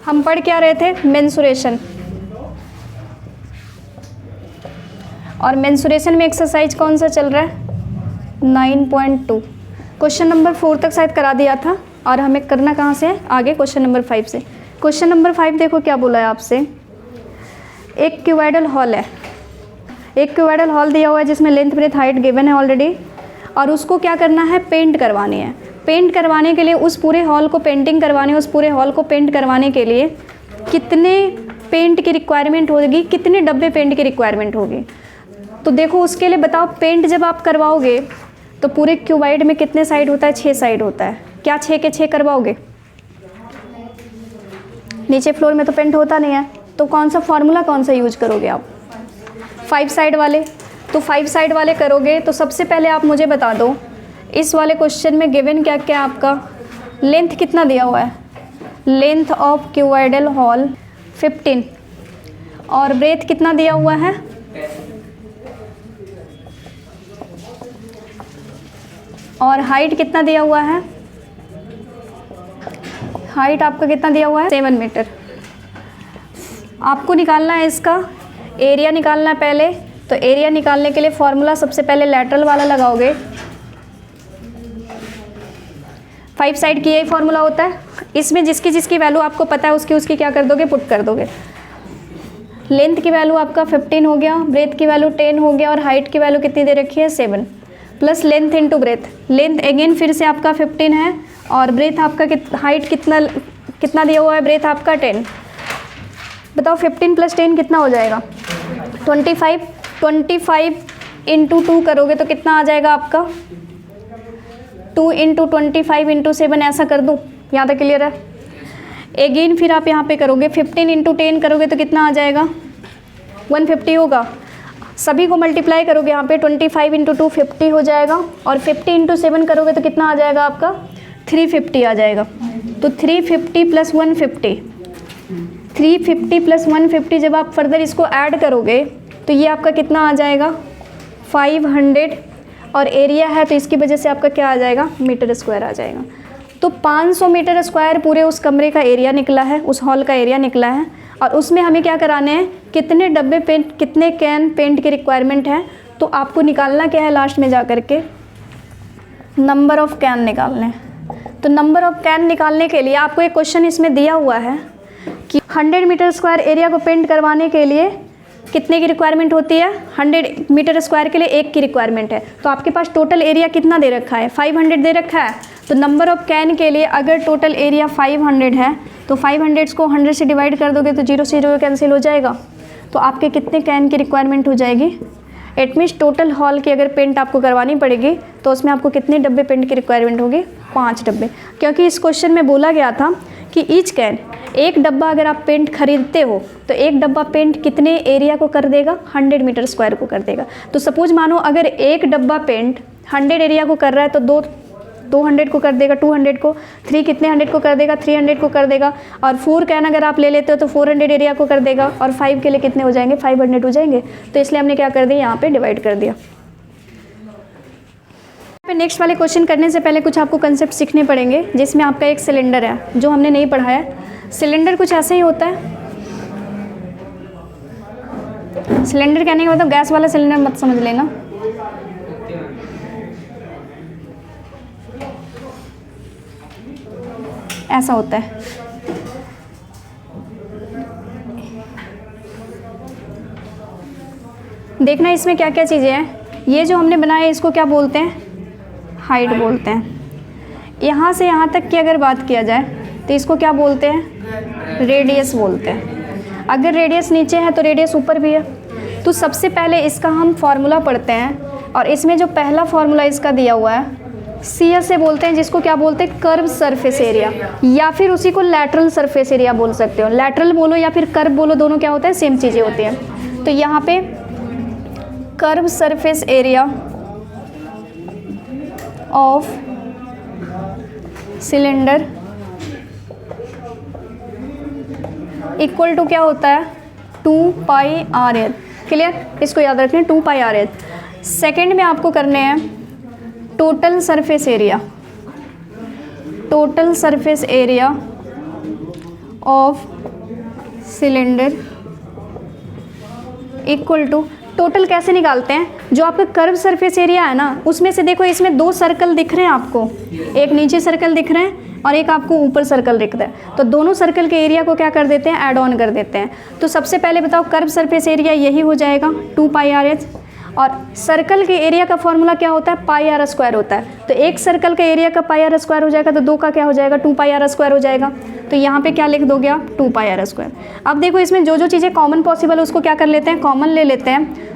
हम पढ़ क्या रहे थे? मेंसुरेशन। और मेंसुरेशन में एक्सरसाइज कौन सा चल रहा है? 9.2। क्वेश्चन नंबर 4 तक शायद करा दिया था और हमें करना कहाँ से है? आगे क्वेश्चन नंबर 5 से। क्वेश्चन नंबर 5 देखो क्या बोला है आपसे। एक क्यूबॉइडल हॉल है, एक क्यूबॉइडल हॉल दिया हुआ है जिसमें लेंथ ब्रेथ हाइट गिवन है ऑलरेडी, और उसको क्या करना है? पेंट करवानी है। पेंट करवाने के लिए उस पूरे हॉल को पेंटिंग करवानी है, उस पूरे हॉल को पेंट करवाने के लिए कितने पेंट की रिक्वायरमेंट होगी, कितने डब्बे पेंट की रिक्वायरमेंट होगी? तो देखो उसके लिए बताओ, पेंट जब आप करवाओगे तो पूरे क्यूबॉइड में कितने साइड होता है? 6 साइड होता है। क्या 6 के 6 करवाओगे? नीचे फ्लोर में तो पेंट होता नहीं है, तो कौन सा फॉर्मूला कौन सा यूज करोगे आप? 5 साइड वाले। तो 5 साइड वाले करोगे तो सबसे पहले आप मुझे बता दो, इस वाले क्वेश्चन में गिवन क्या क्या आपका लेंथ कितना दिया हुआ है? लेंथ ऑफ क्यूबॉइडल हॉल 15 और ब्रेथ कितना दिया हुआ है? और हाइट कितना दिया हुआ है? हाइट आपका कितना दिया हुआ है? 7 मीटर। आपको निकालना है इसका एरिया, निकालना है पहले। तो एरिया निकालने के लिए फॉर्मूला सबसे पहले लैटरल वाला लगाओगे। 5 साइड की यही फॉर्मूला होता है। इसमें जिसकी जिसकी वैल्यू आपको पता है उसकी उसकी क्या कर दोगे? पुट कर दोगे। लेंथ की वैल्यू आपका 15 हो गया, ब्रेथ की वैल्यू 10 हो गया, और हाइट की वैल्यू कितनी दे रखी है? 7 plus length into breadth. Length again फिर से आपका 15 है, और ब्रेथ आपका हाइट कितना दिया हुआ है? ब्रेथ आपका 10। बताओ 15 प्लस 10 कितना हो जाएगा? 25। 25 इंटू 2 करोगे तो कितना आ जाएगा आपका? 2 इंटू 25 इंटू 7 ऐसा कर दूँ? यहाँ तक क्लियर है? अगेन फिर आप यहाँ पे करोगे 15 इंटू 10 करोगे तो कितना आ जाएगा? 150 होगा। सभी को मल्टीप्लाई करोगे यहाँ पे 25 इंटू 2 50 हो जाएगा, और 50 इंटू 7 करोगे तो कितना आ जाएगा आपका? 350 आ जाएगा। तो 350 प्लस 150, 350 प्लस 150 जब आप फर्दर इसको ऐड करोगे तो ये आपका कितना आ जाएगा? 500। और एरिया है तो इसकी वजह से आपका क्या आ जाएगा? मीटर स्क्वायर आ जाएगा। तो 500 मीटर स्क्वायर पूरे उस कमरे का एरिया निकला है, उस हॉल का एरिया निकला है। और उसमें हमें क्या कराने हैं? कितने डब्बे पेंट, कितने कैन पेंट की रिक्वायरमेंट है? तो आपको निकालना क्या है? लास्ट में जा करके नंबर ऑफ कैन निकालने हैं। तो नंबर ऑफ कैन निकालने के लिए आपको एक क्वेश्चन इसमें दिया हुआ है कि 100 मीटर स्क्वायर एरिया को पेंट करवाने के लिए कितने की रिक्वायरमेंट होती है? 100 मीटर स्क्वायर के लिए 1 की रिक्वायरमेंट है। तो आपके पास टोटल एरिया कितना दे रखा है? 500 दे रखा है। तो नंबर ऑफ कैन के लिए अगर टोटल एरिया 500 है तो 500 को 100 से डिवाइड कर दोगे तो 0 से 0 कैंसिल हो जाएगा। तो आपके कितने कैन की रिक्वायरमेंट हो जाएगी? इट मीन्स टोटल हॉल की अगर पेंट आपको करवानी पड़ेगी तो उसमें आपको कितने डब्बे पेंट की रिक्वायरमेंट होगी? 5 डब्बे। क्योंकि इस क्वेश्चन में बोला गया था कि ईच कैन, एक डब्बा अगर आप पेंट खरीदते हो तो एक डब्बा पेंट कितने एरिया को कर देगा? 100 मीटर स्क्वायर को कर देगा। तो सपोज मानो अगर एक डब्बा पेंट 100 एरिया को कर रहा है तो 200 को कर देगा, 200 को, 3 कितने 100 को कर देगा? 300 को कर देगा। और 4 कैन अगर आप ले लेते हो तो 400 एरिया को कर देगा, और 5 के लिए कितने हो जाएंगे? 500 हो जाएंगे। तो इसलिए हमने क्या कर दिया? यहाँ पे डिवाइड कर दिया। नेक्स्ट वाले क्वेश्चन करने से पहले कुछ आपको कंसेप्ट सीखने पड़ेंगे, जिसमें आपका एक सिलेंडर है जो हमने नहीं पढ़ा है। सिलेंडर कुछ ऐसे ही होता है। सिलेंडर कहने का मतलब गैस वाला सिलेंडर मत समझ लेना। ऐसा होता है। देखना इसमें क्या क्या चीज़ें हैं। ये जो हमने बनाया इसको क्या बोलते हैं? हाइट बोलते हैं। यहाँ से यहाँ तक की अगर बात किया जाए तो इसको क्या बोलते हैं? रेडियस बोलते हैं। अगर रेडियस नीचे है तो रेडियस ऊपर भी है। तो सबसे पहले इसका हम फॉर्मूला पढ़ते हैं, और इसमें जो पहला फॉर्मूला इसका दिया हुआ है CS से बोलते हैं, जिसको क्या बोलते हैं? कर्व सरफेस एरिया, या फिर उसी को लैटरल सरफेस एरिया बोल सकते हो। लैटरल बोलो या फिर कर्व बोलो, दोनों क्या होता है? सेम चीज़ें होती हैं। तो यहाँ पे curve surface area of cylinder equal to क्या होता है? 2πr। क्लियर? इसको याद रखें, 2πr। सेकेंड में आपको करने हैं total surface area, total surface area of cylinder equal to, total कैसे निकालते हैं, जो आपका कर्व सरफेस एरिया है ना उसमें से देखो इसमें 2 सर्कल दिख रहे हैं आपको, एक नीचे सर्कल दिख रहे हैं और एक आपको ऊपर सर्कल दिख रहा है, तो दोनों सर्कल के एरिया को क्या कर देते हैं, ऐड ऑन कर देते हैं। तो सबसे पहले बताओ कर्व सरफेस एरिया यही हो जाएगा 2πr/h, और सर्कल के एरिया का फॉर्मूला क्या होता है, πr² होता है। तो एक सर्कल का एरिया का πr² हो जाएगा, तो 2 का क्या हो जाएगा, 2πr² हो जाएगा। तो यहाँ पे क्या लिख दोगे आप, 2πr²। अब देखो इसमें जो जो चीज़ें कॉमन पॉसिबल है उसको क्या कर लेते हैं, कॉमन ले लेते हैं।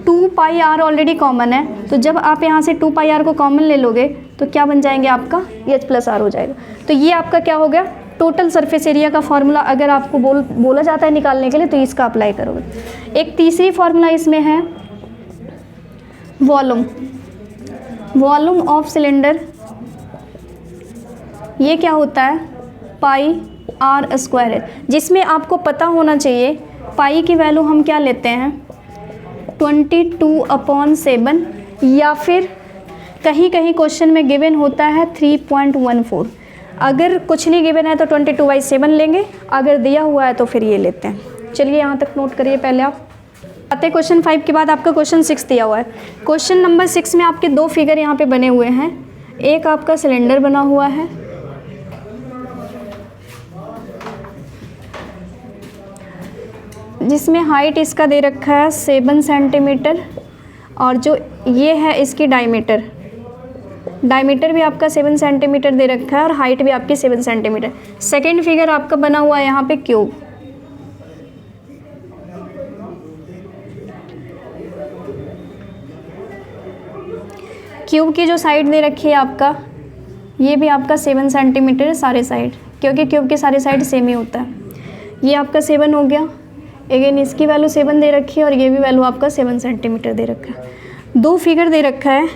2πr ऑलरेडी कॉमन है, तो जब आप यहाँ से 2πr को कॉमन ले लोगे तो क्या बन जाएंगे आपका, h+r हो जाएगा। तो ये आपका क्या हो गया, टोटल सरफेस एरिया का फॉर्मूला। अगर आपको बोला जाता है निकालने के लिए तो इसका अप्लाई करोगे। एक तीसरी फॉर्मूला इसमें है वॉल्यूम ऑफ सिलेंडर, ये क्या होता है, πr² है, जिसमें आपको पता होना चाहिए पाई की वैल्यू हम क्या लेते हैं 22/7, या फिर कहीं कहीं क्वेश्चन में गिवन होता है 3.14। अगर कुछ नहीं गिवन है तो 22/7 लेंगे, अगर दिया हुआ है तो फिर ये लेते हैं। चलिए यहाँ तक नोट करिए पहले आप। आते क्वेश्चन 5 के बाद आपका क्वेश्चन 6 दिया हुआ है। क्वेश्चन नंबर 6 में आपके 2 फिगर यहाँ पे बने हुए हैं। एक आपका सिलेंडर बना हुआ है, जिसमें हाइट इसका दे रखा है 7 सेंटीमीटर, और जो ये है इसकी डायमीटर भी आपका 7 सेंटीमीटर दे रखा है और हाइट भी आपकी 7 सेंटीमीटर। सेकेंड फिगर आपका बना हुआ है यहाँ पे क्यूब, क्यूब की जो साइड दे रखी है आपका, ये भी आपका 7 सेंटीमीटर है सारे साइड, क्योंकि क्यूब के सारे साइड सेम ही होता है। ये आपका 7 हो गया, अगेन इसकी वैल्यू 7 दे रखी है और ये भी वैल्यू आपका 7 सेंटीमीटर दे रखा है। 2 फिगर दे रखा है,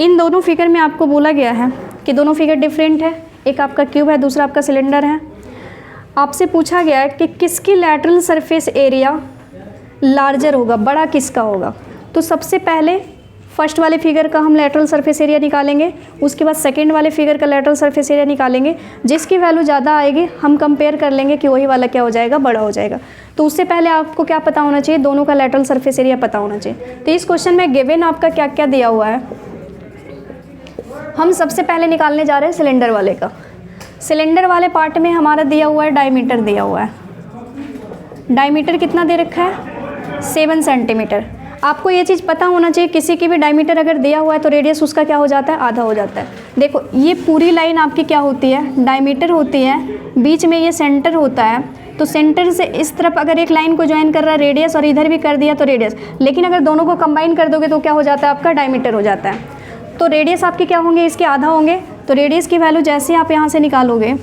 इन दोनों फिगर में आपको बोला गया है कि दोनों फिगर डिफरेंट है, एक आपका क्यूब है दूसरा आपका सिलेंडर है। आपसे पूछा गया है कि किसकी लैटरल सरफेस एरिया लार्जर होगा, बड़ा किसका होगा। तो सबसे पहले फर्स्ट वाले फिगर का हम लैटरल सरफेस एरिया निकालेंगे, उसके बाद सेकंड वाले फिगर का लैटरल सरफेस एरिया निकालेंगे। जिसकी वैल्यू ज़्यादा आएगी हम कंपेयर कर लेंगे कि वही वाला क्या हो जाएगा, बड़ा हो जाएगा। तो उससे पहले आपको क्या पता होना चाहिए, दोनों का लैटरल सरफेस एरिया पता होना चाहिए। तो इस क्वेश्चन में गिवन आपका क्या क्या दिया हुआ है, हम सबसे पहले निकालने जा रहे हैं सिलेंडर वाले का। सिलेंडर वाले पार्ट में हमारा दिया हुआ है डायमीटर दिया हुआ है। डायमीटर कितना दे रखा है 7 सेंटीमीटर। आपको ये चीज़ पता होना चाहिए, किसी की भी डायमीटर अगर दिया हुआ है तो रेडियस उसका क्या हो जाता है, आधा हो जाता है। देखो ये पूरी लाइन आपकी क्या होती है, डायमीटर होती है, बीच में ये सेंटर होता है। तो सेंटर से इस तरफ अगर एक लाइन को ज्वाइन कर रहा है रेडियस, और इधर भी कर दिया तो रेडियस, लेकिन अगर दोनों को कंबाइन कर दोगे तो क्या हो जाता है, आपका डायमीटर हो जाता है। तो रेडियस आपके क्या होंगे, इसके आधा होंगे। तो रेडियस की वैल्यू जैसे आप यहाँ से निकालोगे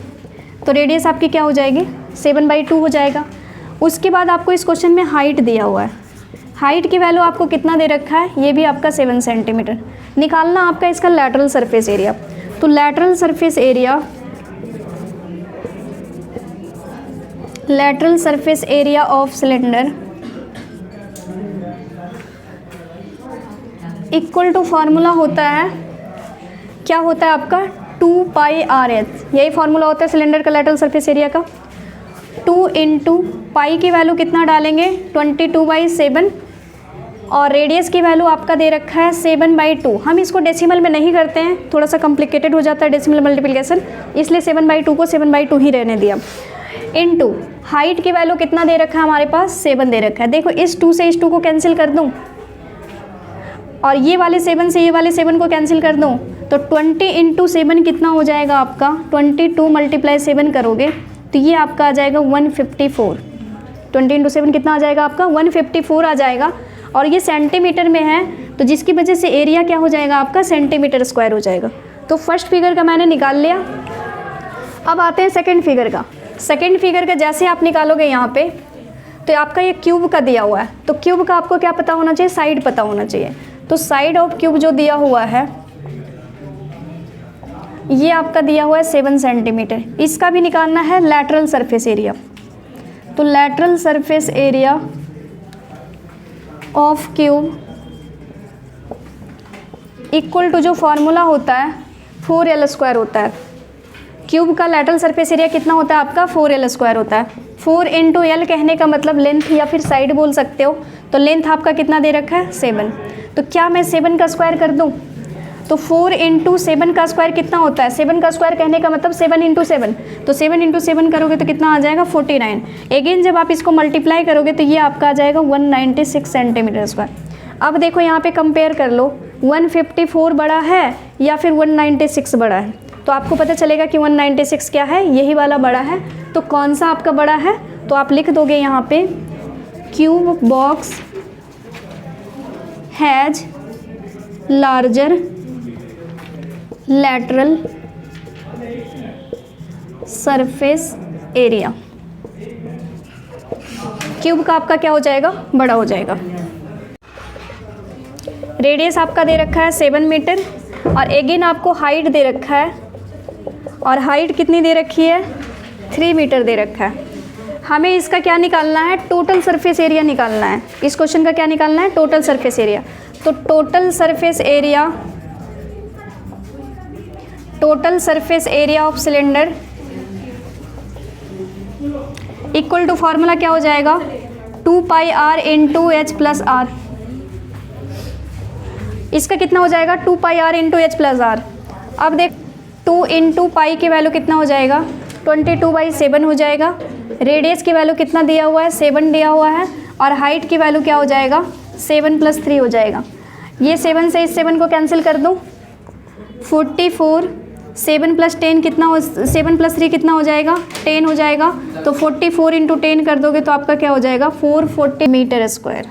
तो रेडियस आपकी क्या हो जाएगी, 7/2 हो जाएगा। उसके बाद आपको इस क्वेश्चन में हाइट दिया हुआ है, हाइट की वैल्यू आपको कितना दे रखा है, ये भी आपका 7 सेंटीमीटर। निकालना आपका इसका लैटरल सरफेस एरिया। तो lateral surface area of cylinder equal to formula होता है, क्या होता है आपका 2πr/h। यही फार्मूला होता है सिलेंडर का लैटरल सरफेस एरिया का। 2 × पाई की वैल्यू कितना डालेंगे 22/7, और रेडियस की वैल्यू आपका दे रखा है 7/2। हम इसको डेसिमल में नहीं करते हैं, थोड़ा सा कॉम्प्लिकेटेड हो जाता है डेसिमल मल्टीप्लिकेशन, इसलिए 7/2 को 7/2 ही रहने दिया। इनटू हाइट की वैल्यू कितना दे रखा है हमारे पास 7 दे रखा है। देखो इस 2 से इस 2 को कैंसिल कर दूं, और ये वाले 7 से ये वाले 7 को कैंसिल कर दूं, तो 20 × 7 कितना हो जाएगा आपका, 22 × 7 करोगे तो ये आपका आ जाएगा 154। 20 × 7 कितना आ जाएगा आपका 154 आ जाएगा, और ये सेंटीमीटर में है तो जिसकी वजह से एरिया क्या हो जाएगा आपका सेंटीमीटर स्क्वायर हो जाएगा। तो फर्स्ट फिगर का मैंने निकाल लिया। अब आते हैं सेकंड फिगर का। सेकंड फिगर का जैसे आप निकालोगे यहाँ पे, तो आपका ये क्यूब का दिया हुआ है, तो क्यूब का आपको क्या पता होना चाहिए, साइड पता होना चाहिए। तो साइड ऑफ क्यूब जो दिया हुआ है ये आपका दिया हुआ है 7 सेंटीमीटर। इसका भी निकालना है लैटरल सरफेस एरिया। तो lateral surface area of cube equal to जो फॉर्मूला होता है 4l² होता है। क्यूब का लैटरल सरफेस एरिया कितना होता है आपका 4l² होता है। 4 × l कहने का मतलब लेंथ या फिर साइड बोल सकते हो। तो लेंथ आपका कितना दे रखा है 7। तो क्या मैं 7 का स्क्वायर कर दूं? तो 4 × 7 का स्क्वायर कितना होता है? 7 का स्क्वायर कहने का मतलब 7 × 7। तो 7 × 7 करोगे तो कितना आ जाएगा 49। अगेन जब आप इसको मल्टीप्लाई करोगे तो ये आपका आ जाएगा 196 सेंटीमीटर स्क्वायर। अब देखो यहाँ पे कंपेयर कर लो, 154 बड़ा है या फिर 196 बड़ा है। तो आपको पता चलेगा कि 196 क्या है, यही वाला बड़ा है। तो कौन सा आपका बड़ा है? तो आप लिख दोगे यहाँ पे cube box has larger lateral surface area. Cube का आपका क्या हो जाएगा? बड़ा हो जाएगा। रेडियस आपका दे रखा है 7 मीटर और अगेन आपको हाइट दे रखा है, और हाइट कितनी दे रखी है 3 मीटर दे रखा है। हमें इसका क्या निकालना है? टोटल सरफेस एरिया निकालना है। इस क्वेश्चन का क्या निकालना है? Total surface area. तो total surface area of cylinder equal to formula क्या हो जाएगा 2πr × h + r। इसका कितना हो जाएगा 2πr × h + r। अब देख 2 × पाई की वैल्यू कितना हो जाएगा 22/7 हो जाएगा। रेडियस की वैल्यू कितना दिया हुआ है 7 दिया हुआ है, और हाइट की वैल्यू क्या हो जाएगा 7 + 3 हो जाएगा। ये 7 से इस 7 को कैंसिल कर दूँ 44, 7 + 10 कितना हो 7 + 3 कितना हो जाएगा 10 हो जाएगा। तो 44 × 10 कर दोगे तो आपका क्या हो जाएगा 440 मीटर स्क्वायर।